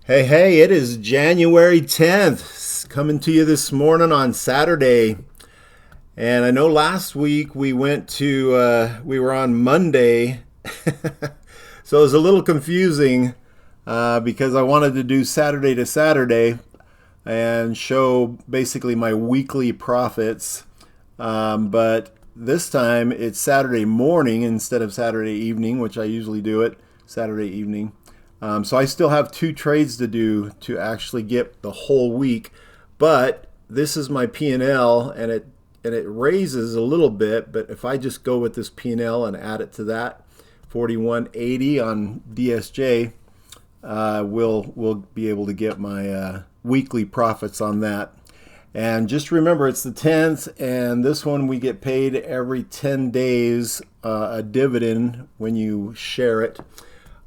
Hey, it is January 10th, coming to you this morning on Saturday. And I know last week we we were on Monday. So it was a little confusing because I wanted to do Saturday to Saturday and show basically my weekly profits. But this time it's Saturday morning instead of Saturday evening, which I usually do it Saturday evening. So I still have 2 trades to do to actually get the whole week, but this is my P&L, and it raises a little bit. But if I just go with this P&L and add it to that 41.80 on DSJ, we'll be able to get my weekly profits on that. And just remember, it's the 10th, and this one we get paid every 10 days, a dividend when you share it.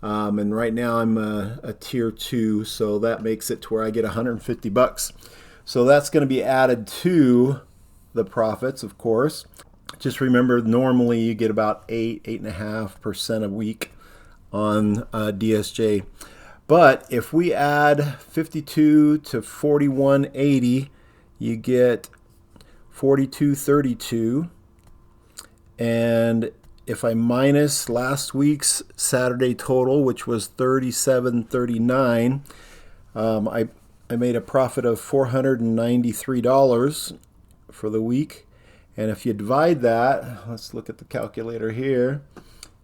And right now I'm a tier 2, so that makes it to where I get $150. So that's going to be added to the profits, of course. Just remember, normally you get about 8.5% a week on DSJ. But if we add 52 to 41.80, you get 42.32. And if I minus last week's Saturday total, which was 37.39, I made a profit of $493 for the week. And if you divide that, let's look at the calculator here.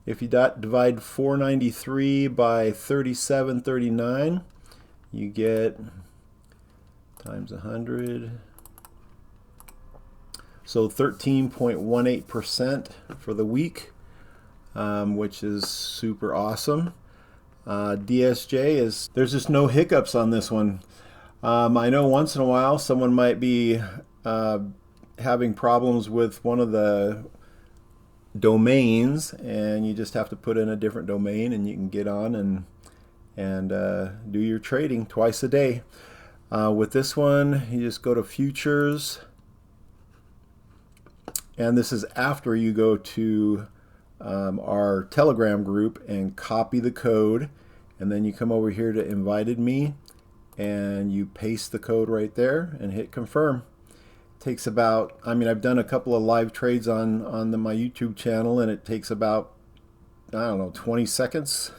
If you divide 493 by 37.39, you get times 100. So 13.18% for the week, which is super awesome. DSJ there's just no hiccups on this one. I know once in a while someone might be having problems with one of the domains, and you just have to put in a different domain and you can get on and do your trading twice a day. With this one, you just go to futures. And this is after you go to our Telegram group and copy the code. And then you come over here to invited me and you paste the code right there and hit confirm. It takes about, I've done a couple of live trades on my YouTube channel, and it takes about, 20 seconds.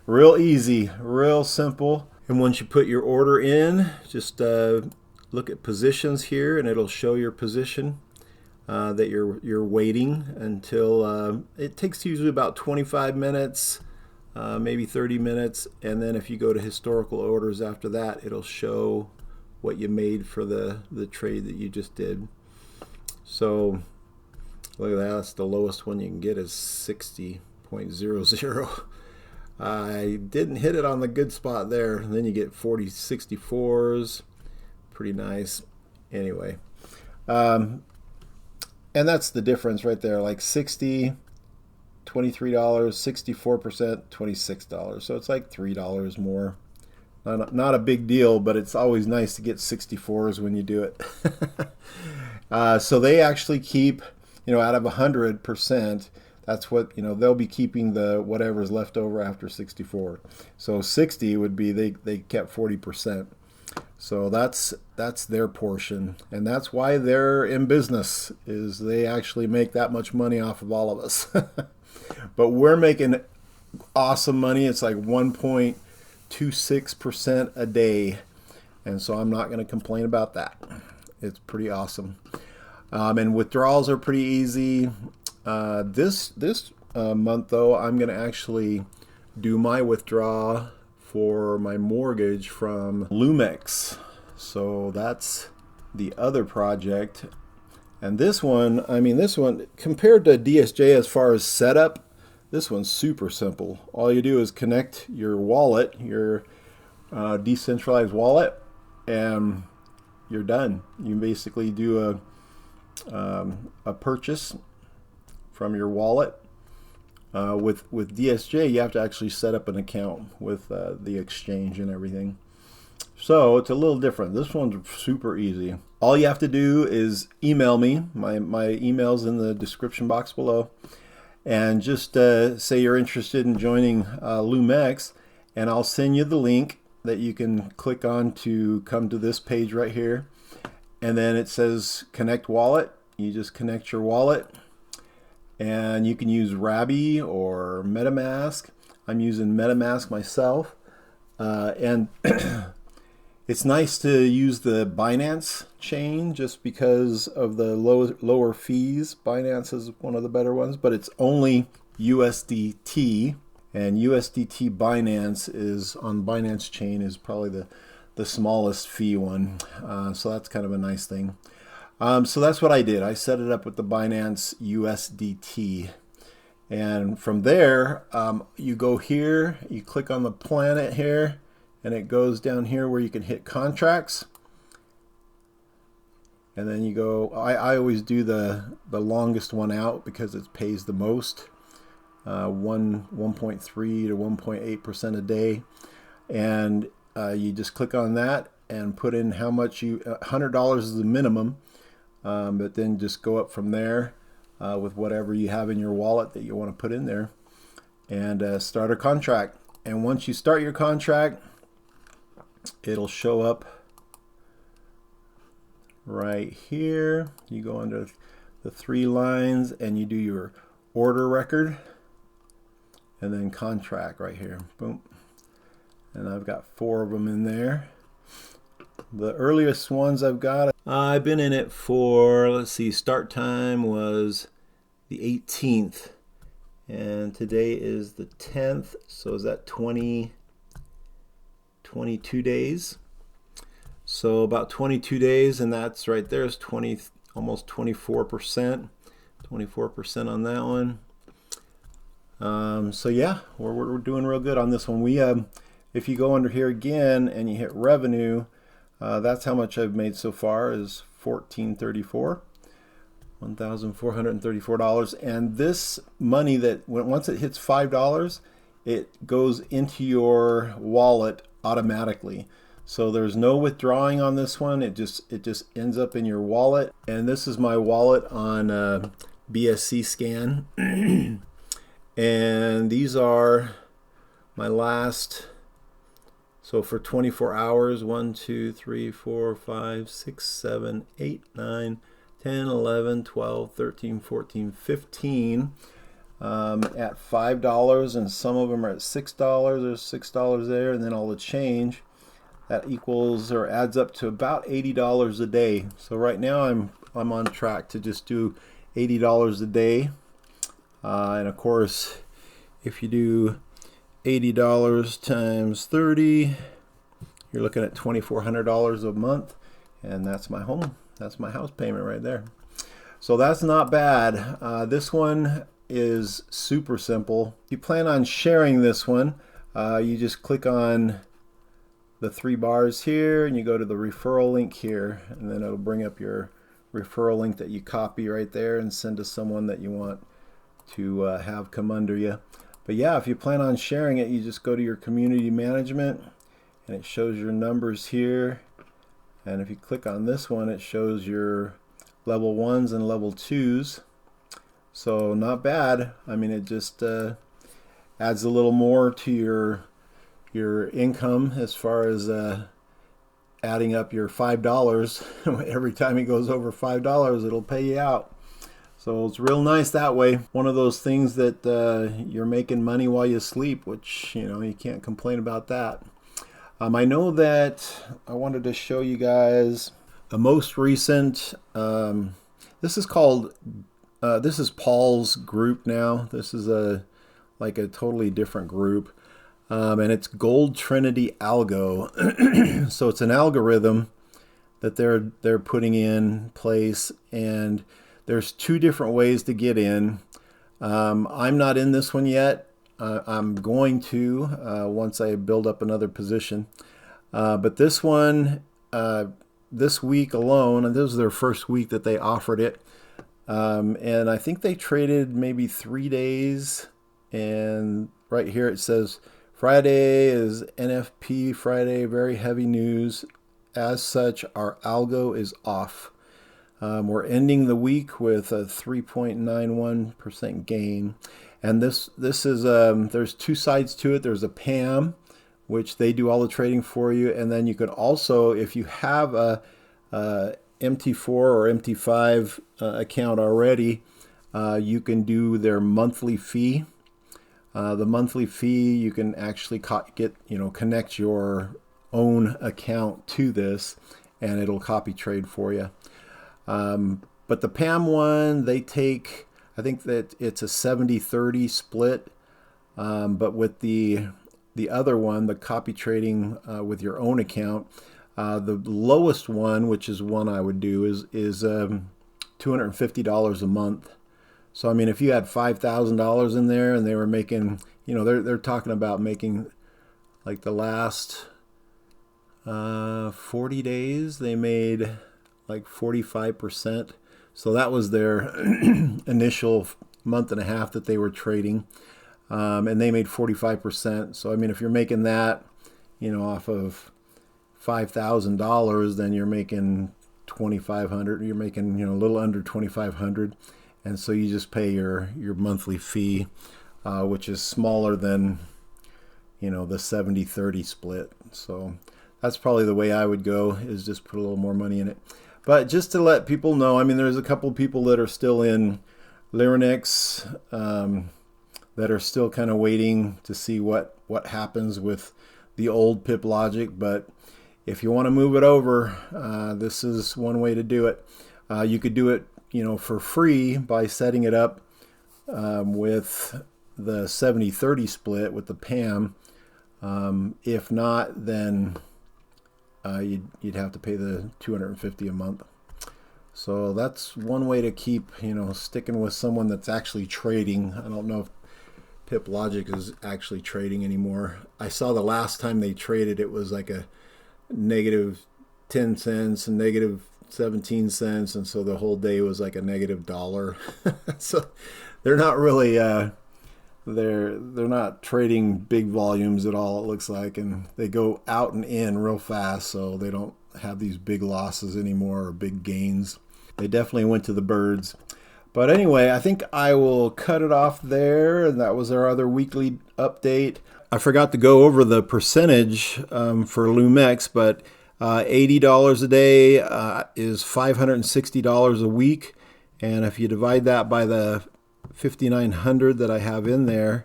Real easy, real simple. And once you put your order in, just look at positions here and it'll show your position. That you're waiting until it takes usually about 25 minutes, maybe 30 minutes, and then if you go to historical orders after that, it'll show what you made for the trade that you just did. So look at that, that's the lowest one you can get is 60.00. I didn't hit it on the good spot there. And then you get 40.64s, pretty nice. Anyway. And that's the difference right there, like 60, $23, 64%, $26. So it's like $3 more. Not a big deal, but it's always nice to get 64s when you do it. So they actually keep, out of 100%, that's what, they'll be keeping the whatever's left over after 64. So 60 would be they kept 40%. So that's their portion, and that's why they're in business, is they actually make that much money off of all of us. But we're making awesome money. It's like 1.26% a day, and so I'm not going to complain about that. It's pretty awesome. And withdrawals are pretty easy. This month, though, I'm going to actually do my withdrawal for my mortgage from Loom-X. So that's the other project. And this one, compared to DSJ as far as setup, this one's super simple. All you do is connect your wallet, your decentralized wallet, and you're done. You basically do a purchase from your wallet. With DSJ, you have to actually set up an account with the exchange and everything. So it's a little different. This one's super easy. All you have to do is email me. My email's in the description box below. And just say you're interested in joining Loom-X, and I'll send you the link that you can click on to come to this page right here. And then it says connect wallet. You just connect your wallet. And you can use Rabby or MetaMask. I'm using MetaMask myself. And it's nice to use the Binance chain just because of the lower fees. Binance is one of the better ones, but it's only USDT. And USDT Binance is on Binance chain is probably the smallest fee one. So that's kind of a nice thing. So that's what I did. I set it up with the Binance USDT. And from there, you go here, you click on the planet here, and it goes down here where you can hit contracts. And then you go, I always do the longest one out because it pays the most, 1.3 to 1.8% a day. And you just click on that and put in how much you, $100 is the minimum, but then just go up from there with whatever you have in your wallet that you want to put in there, and start a contract. And once you start your contract, it'll show up right here. You go under the 3 lines and you do your order record and then contract right here. Boom. And I've got 4 of them in there. The earliest ones I've got, I've been in it for, let's see, start time was the 18th. And today is the 10th. So is that 22 days? So about 22 days, and that's right there is 20, almost 24%. 24% on that one. So yeah, we're doing real good on this one. We if you go under here again and you hit revenue, that's how much I've made so far is $1,434, $1,434. And this money that once it hits $5, it goes into your wallet automatically. So there's no withdrawing on this one. It just ends up in your wallet. And this is my wallet on BSC Scan. And these are my last, so for 24 hours, 1, 2, 3, 4, 5, 6, 7, 8, 9, 10, 11, 12, 13, 14, 15 at $5, and some of them are at $6. There's $6 there, and then all the change. That equals or adds up to about $80 a day. So right now I'm on track to just do $80 a day. And of course, if you do $80 times 30, you're looking at $2,400 a month, and that's my home. That's my house payment right there. So that's not bad. This one is super simple. If you plan on sharing this one, you just click on the 3 bars here, and you go to the referral link here, and then it'll bring up your referral link that you copy right there and send to someone that you want to have come under you. But yeah, if you plan on sharing it, you just go to your community management, and it shows your numbers here. And if you click on this one, it shows your level 1s and level 2s. So not bad. I mean, it just adds a little more to your income as far as adding up your $5. Every time it goes over $5, it'll pay you out. So it's real nice that way. One of those things that you're making money while you sleep, which, you know, you can't complain about that. I know that I wanted to show you guys a most recent, this is called, this is Paul's group now. This is like a totally different group. And it's Gold Trinity Algo. So it's an algorithm that they're putting in place, and there's 2 different ways to get in. I'm not in this one yet. I'm going to once I build up another position. But this one, this week alone, and this is their first week that they offered it. And I think they traded maybe 3 days. And right here it says, Friday is NFP Friday, very heavy news. As such, our algo is off. We're ending the week with a 3.91% gain. And this is, there's 2 sides to it. There's a PAM, which they do all the trading for you. And then you can also, if you have a MT4 or MT5 account already, you can do their monthly fee. The monthly fee, you can actually connect your own account to this, and it'll copy trade for you. But the PAM one, they take, I think that it's a 70-30 split. But with the other one, the copy trading with your own account, the lowest one, which is one I would do, is $250 a month. So I mean, if you had $5,000 in there and they were making, they're talking about making, like, the last 40 days they made like 45%. So that was their initial month and a half that they were trading, and they made 45%. So I mean, if you're making that, off of $5,000, then you're making $2,500. You're making a little under $2,500. And so you just pay your monthly fee, which is smaller than, the 70-30 split. So that's probably the way I would go, is just put a little more money in it. But just to let people know, I mean, there's a couple of people that are still in Loom-X that are still kind of waiting to see what happens with the old pip logic. But if you want to move it over, this is one way to do it. You could do it for free by setting it up with the 70-30 split with the PAM. If not, then you'd have to pay the $250 a month. So that's one way to keep sticking with someone that's actually trading. I don't know if Pip Logic is actually trading anymore. I saw the last time they traded, it was like a negative 10 cents and negative 17 cents, and so the whole day was like a $-1. So they're not really they're not trading big volumes at all, it looks like, and they go out and in real fast, so they don't have these big losses anymore or big gains. They definitely went to the birds. But anyway, I think I will cut it off there, and that was our other weekly update. I forgot to go over the percentage for Loom-X, but $80 a day is $560 a week. And if you divide that by the 5,900 that I have in there,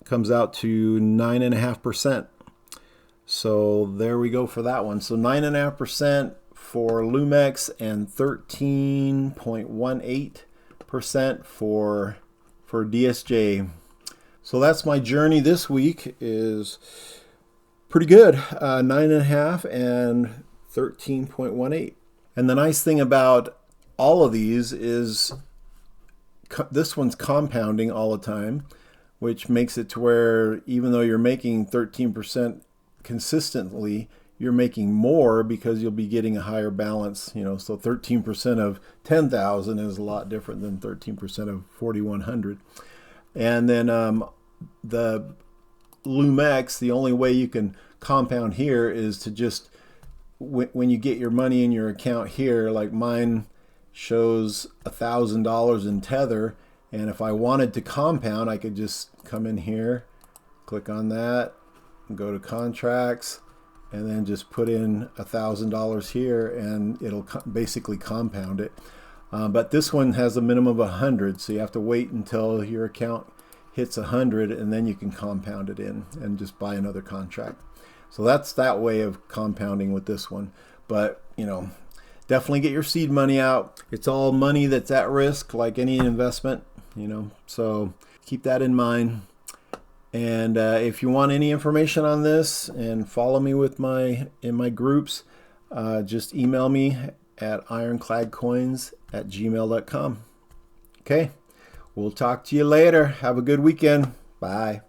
it comes out to 9.5%. So there we go for that one. So 9.5% for Loom-X and 13.18% for DSJ. So that's my journey this week. Is pretty good, 9.5 and 13.18. And the nice thing about all of these is this one's compounding all the time, which makes it to where even though you're making 13% consistently, you're making more because you'll be getting a higher balance. So 13% of 10,000 is a lot different than 13% of 4,100. And then the Loom-X, the only way you can compound here is to just, when you get your money in your account here, like mine shows $1,000 in Tether, and if I wanted to compound, I could just come in here, click on that, and go to contracts, and then just put in $1,000 here, and it'll basically compound it. But this one has a minimum of 100, so you have to wait until your account hits 100, and then you can compound it in and just buy another contract. So that's that way of compounding with this one. But definitely get your seed money out. It's all money that's at risk, like any investment, so keep that in mind. And if you want any information on this and follow me with in my groups, just email me at ironcladcoins@gmail.com. Okay, we'll talk to you later. Have a good weekend. Bye.